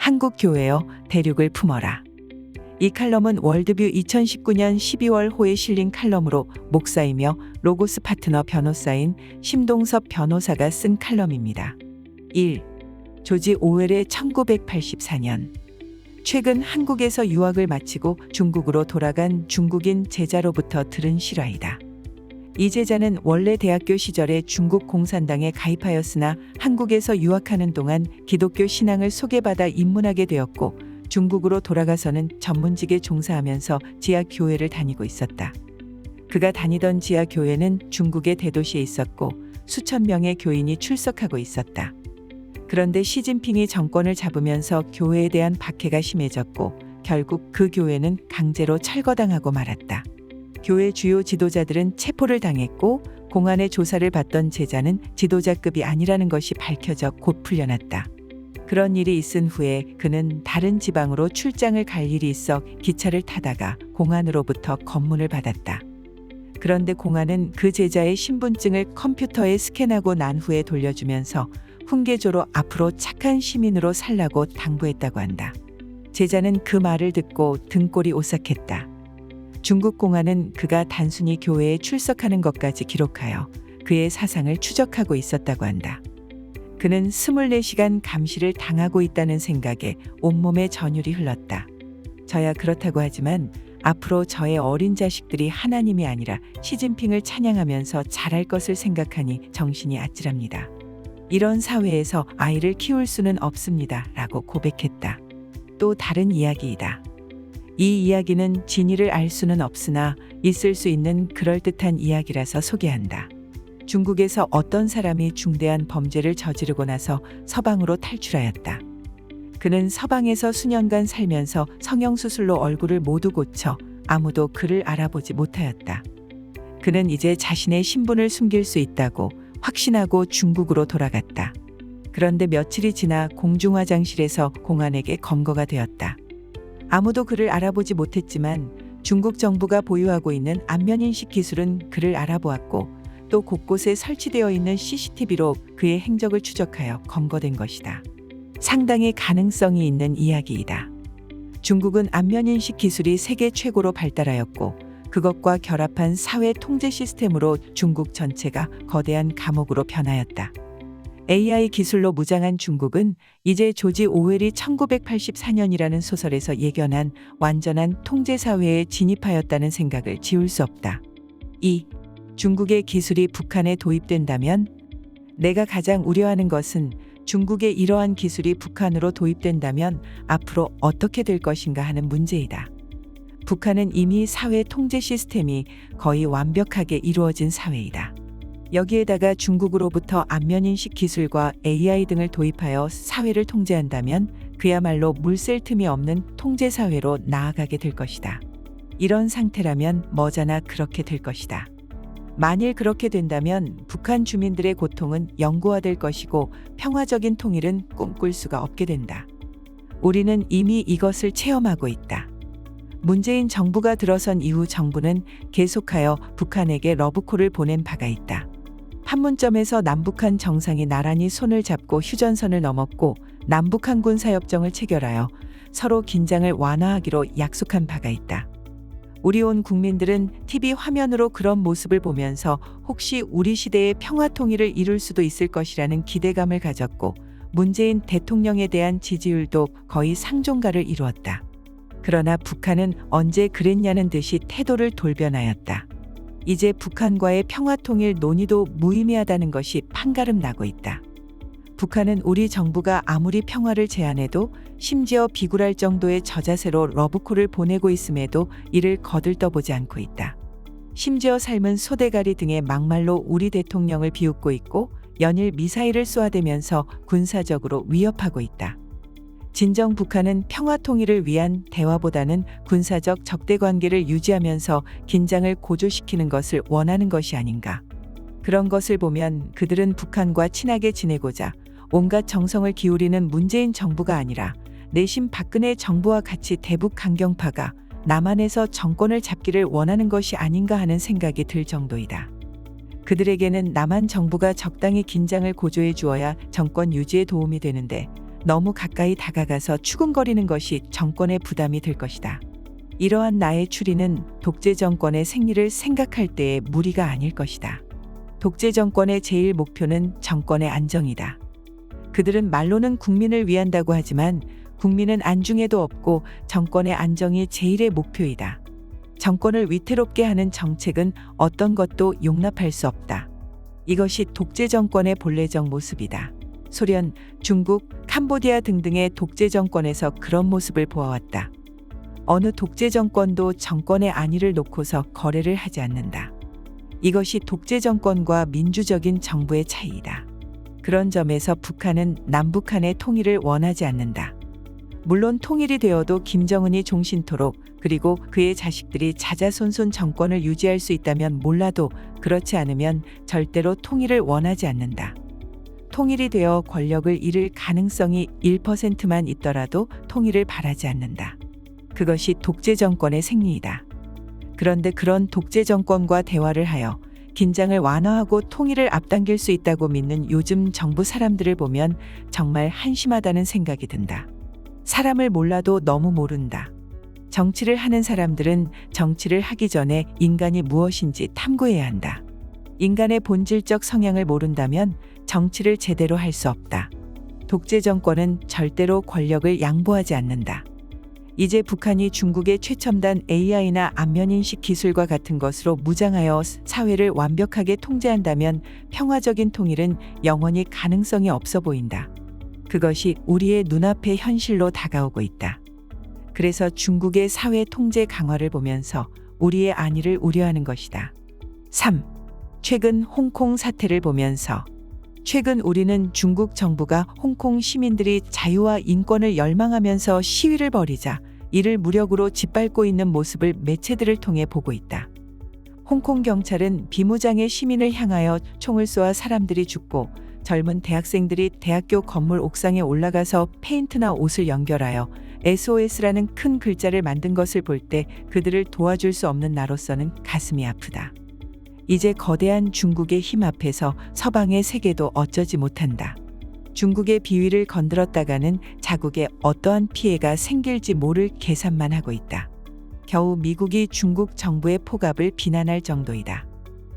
한국 교회여 대륙을 품어라. 이 칼럼은 월드뷰 2019년 12월 호에 실린 칼럼으로 목사이며 로고스 파트너 변호사인 심동섭 변호사가 쓴 칼럼입니다. 1. 조지 오웰의 1984년. 최근 한국에서 유학을 마치고 중국으로 돌아간 중국인 제자로부터 들은 실화이다. 이 제자는 원래 대학교 시절에 중국 공산당에 가입하였으나 한국에서 유학하는 동안 기독교 신앙을 소개받아 입문하게 되었고 중국으로 돌아가서는 전문직에 종사하면서 지하 교회를 다니고 있었다. 그가 다니던 지하 교회는 중국의 대도시에 있었고 수천 명의 교인이 출석하고 있었다. 그런데 시진핑이 정권을 잡으면서 교회에 대한 박해가 심해졌고 결국 그 교회는 강제로 철거당하고 말았다. 교회 주요 지도자들은 체포를 당했고 공안의 조사를 받던 제자는 지도자급이 아니라는 것이 밝혀져 곧 풀려났다. 그런 일이 있은 후에 그는 다른 지방으로 출장을 갈 일이 있어 기차를 타다가 공안으로부터 검문을 받았다. 그런데 공안은 그 제자의 신분증을 컴퓨터에 스캔하고 난 후에 돌려주면서 훈계조로 앞으로 착한 시민으로 살라고 당부했다고 한다. 제자는 그 말을 듣고 등골이 오싹했다. 중국 공안은 그가 단순히 교회에 출석하는 것까지 기록하여 그의 사상을 추적하고 있었다고 한다. 그는 24시간 감시를 당하고 있다는 생각에 온몸에 전율이 흘렀다. 저야 그렇다고 하지만 앞으로 저의 어린 자식들이 하나님이 아니라 시진핑을 찬양하면서 잘할 것을 생각하니 정신이 아찔합니다. 이런 사회에서 아이를 키울 수는 없습니다. 라고 고백했다. 또 다른 이야기이다. 이 이야기는 진위를 알 수는 없으나 있을 수 있는 그럴듯한 이야기라서 소개한다. 중국에서 어떤 사람이 중대한 범죄를 저지르고 나서 서방으로 탈출하였다. 그는 서방에서 수년간 살면서 성형수술로 얼굴을 모두 고쳐 아무도 그를 알아보지 못하였다. 그는 이제 자신의 신분을 숨길 수 있다고 확신하고 중국으로 돌아갔다. 그런데 며칠이 지나 공중화장실에서 공안에게 검거가 되었다. 아무도 그를 알아보지 못했지만 중국 정부가 보유하고 있는 안면인식 기술은 그를 알아보았고 또 곳곳에 설치되어 있는 CCTV로 그의 행적을 추적하여 검거된 것이다. 상당히 가능성이 있는 이야기이다. 중국은 안면인식 기술이 세계 최고로 발달하였고 그것과 결합한 사회 통제 시스템으로 중국 전체가 거대한 감옥으로 변하였다. AI 기술로 무장한 중국은 이제 조지 오웰이 1984년이라는 소설에서 예견한 완전한 통제사회에 진입하였다는 생각을 지울 수 없다. 2. 중국의 기술이 북한에 도입된다면 내가 가장 우려하는 것은 중국의 이러한 기술이 북한으로 도입된다면 앞으로 어떻게 될 것인가 하는 문제이다. 북한은 이미 사회 통제 시스템이 거의 완벽하게 이루어진 사회이다. 여기에다가 중국으로부터 안면인식 기술과 AI 등을 도입하여 사회를 통제한다면 그야말로 물샐 틈이 없는 통제사회로 나아가게 될 것이다. 이런 상태라면 머지않아 그렇게 될 것이다. 만일 그렇게 된다면 북한 주민들의 고통은 영구화될 것이고 평화적인 통일은 꿈꿀 수가 없게 된다. 우리는 이미 이것을 체험하고 있다. 문재인 정부가 들어선 이후 정부는 계속하여 북한에게 러브콜을 보낸 바가 있다. 판문점에서 남북한 정상이 나란히 손을 잡고 휴전선을 넘었고 남북항군사협정을 체결하여 서로 긴장을 완화하기로 약속한 바가 있다. 우리 온 국민들은 TV 화면으로 그런 모습을 보면서 혹시 우리 시대의 평화 통일을 이룰 수도 있을 것이라는 기대감을 가졌고 문재인 대통령에 대한 지지율도 거의 상종가를 이루었다. 그러나 북한은 언제 그랬냐는 듯이 태도를 돌변하였다. 이제 북한과의 평화통일 논의도 무의미하다는 것이 판가름 나고 있다. 북한은 우리 정부가 아무리 평화를 제안해도 심지어 비굴할 정도의 저자세로 러브콜을 보내고 있음에도 이를 거들떠보지 않고 있다. 심지어 삶은 소대가리 등의 막말로 우리 대통령을 비웃고 있고 연일 미사일을 쏘아대면서 군사적으로 위협하고 있다. 진정 북한은 평화 통일을 위한 대화보다는 군사적 적대 관계를 유지하면서 긴장을 고조시키는 것을 원하는 것이 아닌가. 그런 것을 보면 그들은 북한과 친하게 지내고자 온갖 정성을 기울이는 문재인 정부가 아니라 내심 박근혜 정부와 같이 대북 강경파가 남한에서 정권을 잡기를 원하는 것이 아닌가 하는 생각이 들 정도이다. 그들에게는 남한 정부가 적당히 긴장을 고조해 주어야 정권 유지에 도움이 되는데 너무 가까이 다가가서 추궁거리는 것이 정권의 부담이 될 것이다. 이러한 나의 추리는 독재 정권의 생리를 생각할 때의 무리가 아닐 것이다. 독재 정권의 제일 목표는 정권의 안정이다. 그들은 말로는 국민을 위한다고 하지만 국민은 안중에도 없고 정권의 안정이 제일의 목표이다. 정권을 위태롭게 하는 정책은 어떤 것도 용납할 수 없다. 이것이 독재 정권의 본래적 모습이다. 소련, 중국, 캄보디아 등등의 독재 정권에서 그런 모습을 보아왔다. 어느 독재 정권도 정권의 안위를 놓고서 거래를 하지 않는다. 이것이 독재 정권과 민주적인 정부의 차이이다. 그런 점에서 북한은 남북한의 통일을 원하지 않는다. 물론 통일이 되어도 김정은이 종신토록 그리고 그의 자식들이 자자손손 정권을 유지할 수 있다면 몰라도 그렇지 않으면 절대로 통일을 원하지 않는다. 통일이 되어 권력을 잃을 가능성이 1%만 있더라도 통일을 바라지 않는다. 그것이 독재 정권의 생리이다. 그런데 그런 독재 정권과 대화를 하여 긴장을 완화하고 통일을 앞당길 수 있다고 믿는 요즘 정부 사람들을 보면 정말 한심하다는 생각이 든다. 사람을 몰라도 너무 모른다. 정치를 하는 사람들은 정치를 하기 전에 인간이 무엇인지 탐구해야 한다. 인간의 본질적 성향을 모른다면 정치를 제대로 할 수 없다. 독재 정권은 절대로 권력을 양보하지 않는다. 이제 북한이 중국의 최첨단 AI나 안면인식 기술과 같은 것으로 무장하여 사회를 완벽하게 통제한다면 평화적인 통일은 영원히 가능성이 없어 보인다. 그것이 우리의 눈앞의 현실로 다가오고 있다. 그래서 중국의 사회 통제 강화를 보면서 우리의 안위를 우려하는 것이다. 3. 최근 홍콩 사태를 보면서 최근 우리는 중국 정부가 홍콩 시민들이 자유와 인권을 열망하면서 시위를 벌이자 이를 무력으로 짓밟고 있는 모습을 매체들을 통해 보고 있다. 홍콩 경찰은 비무장의 시민을 향하여 총을 쏘아 사람들이 죽고 젊은 대학생들이 대학교 건물 옥상에 올라가서 페인트나 옷을 연결하여 SOS라는 큰 글자를 만든 것을 볼 때 그들을 도와줄 수 없는 나로서는 가슴이 아프다. 이제 거대한 중국의 힘 앞에서 서방의 세계도 어쩌지 못한다. 중국의 비위를 건드렸다가는 자국에 어떠한 피해가 생길지 모를 계산만 하고 있다. 겨우 미국이 중국 정부의 포갑을 비난할 정도이다.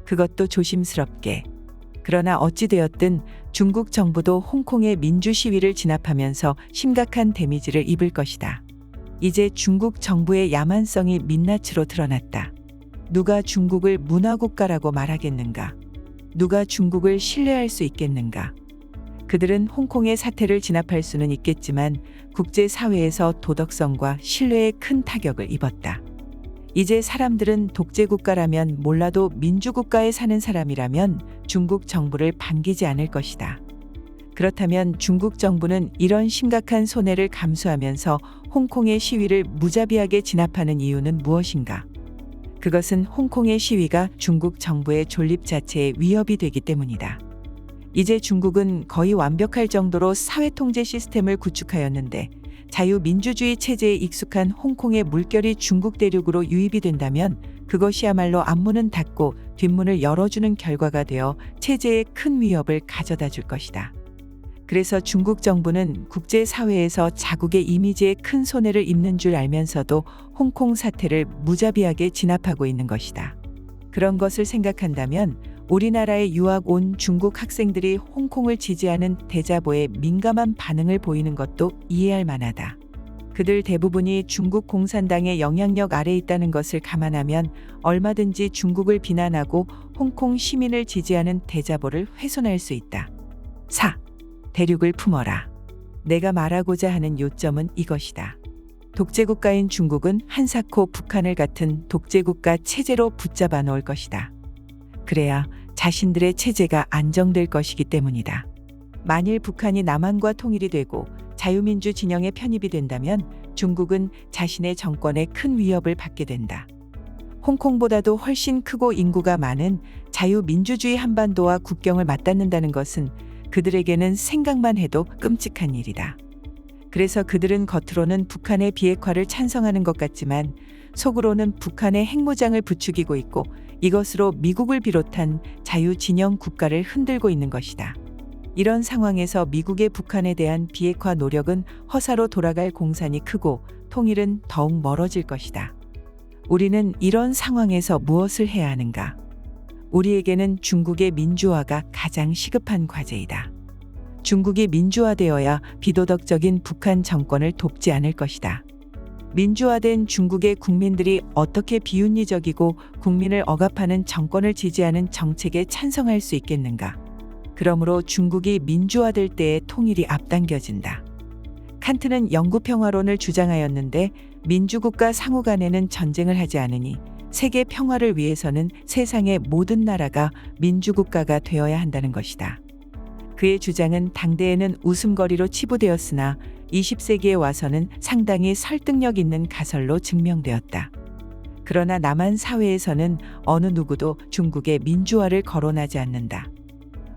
그것도 조심스럽게. 그러나 어찌되었든 중국 정부도 홍콩의 민주 시위를 진압하면서 심각한 데미지를 입을 것이다. 이제 중국 정부의 야만성이 민낯으로 드러났다. 누가 중국을 문화국가라고 말하겠는가? 누가 중국을 신뢰할 수 있겠는가? 그들은 홍콩의 사태를 진압할 수는 있겠지만 국제사회에서 도덕성과 신뢰에 큰 타격을 입었다. 이제 사람들은 독재국가라면 몰라도 민주국가에 사는 사람이라면 중국 정부를 반기지 않을 것이다. 그렇다면 중국 정부는 이런 심각한 손해를 감수하면서 홍콩의 시위를 무자비하게 진압하는 이유는 무엇인가? 그것은 홍콩의 시위가 중국 정부의 존립 자체에 위협이 되기 때문이다. 이제 중국은 거의 완벽할 정도로 사회통제 시스템을 구축하였는데 자유민주주의 체제에 익숙한 홍콩의 물결이 중국 대륙으로 유입이 된다면 그것이야말로 앞문은 닫고 뒷문을 열어주는 결과가 되어 체제에 큰 위협을 가져다 줄 것이다. 그래서 중국 정부는 국제사회에서 자국의 이미지에 큰 손해를 입는 줄 알면서도 홍콩 사태를 무자비하게 진압하고 있는 것이다. 그런 것을 생각한다면 우리나라에 유학 온 중국 학생들이 홍콩을 지지하는 대자보에 민감한 반응을 보이는 것도 이해할 만하다. 그들 대부분이 중국 공산당의 영향력 아래 있다는 것을 감안하면 얼마든지 중국을 비난하고 홍콩 시민을 지지하는 대자보를 훼손할 수 있다. 4. 대륙을 품어라. 내가 말하고자 하는 요점은 이것이다. 독재국가인 중국은 한사코 북한을 같은 독재국가 체제로 붙잡아 놓을 것이다. 그래야 자신들의 체제가 안정될 것이기 때문이다. 만일 북한이 남한과 통일이 되고 자유민주 진영에 편입이 된다면 중국은 자신의 정권에 큰 위협을 받게 된다. 홍콩보다도 훨씬 크고 인구가 많은 자유민주주의 한반도와 국경을 맞닿는다는 것은 그들에게는 생각만 해도 끔찍한 일이다. 그래서 그들은 겉으로는 북한의 비핵화를 찬성하는 것 같지만 속으로는 북한의 핵무장을 부추기고 있고 이것으로 미국을 비롯한 자유진영 국가를 흔들고 있는 것이다. 이런 상황에서 미국의 북한에 대한 비핵화 노력은 허사로 돌아갈 공산이 크고 통일은 더욱 멀어질 것이다. 우리는 이런 상황에서 무엇을 해야 하는가? 우리에게는 중국의 민주화가 가장 시급한 과제이다. 중국이 민주화되어야 비도덕적인 북한 정권을 돕지 않을 것이다. 민주화된 중국의 국민들이 어떻게 비윤리적이고 국민을 억압하는 정권을 지지하는 정책에 찬성할 수 있겠는가? 그러므로 중국이 민주화될 때의 통일이 앞당겨진다. 칸트는 영구평화론을 주장하였는데 민주국가 상호 간에는 전쟁을 하지 않으니 세계 평화를 위해서는 세상의 모든 나라가 민주국가가 되어야 한다는 것이다. 그의 주장은 당대에는 웃음거리로 치부되었으나 20세기에 와서는 상당히 설득력 있는 가설로 증명되었다. 그러나 남한 사회에서는 어느 누구도 중국의 민주화를 거론하지 않는다.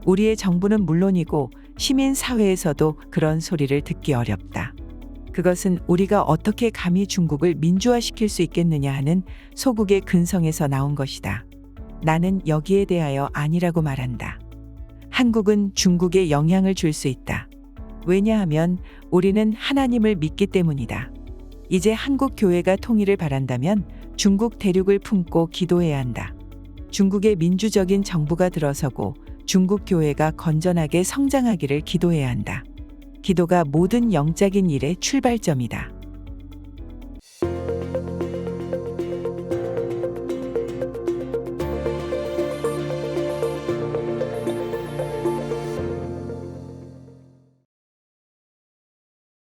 우리의 정부는 물론이고 시민 사회에서도 그런 소리를 듣기 어렵다. 그것은 우리가 어떻게 감히 중국을 민주화시킬 수 있겠느냐 하는 소국의 근성에서 나온 것이다. 나는 여기에 대하여 아니라고 말한다. 한국은 중국에 영향을 줄 수 있다. 왜냐하면 우리는 하나님을 믿기 때문이다. 이제 한국 교회가 통일을 바란다면 중국 대륙을 품고 기도해야 한다. 중국의 민주적인 정부가 들어서고 중국 교회가 건전하게 성장하기를 기도해야 한다. 기도가 모든 영적인 일의 출발점이다.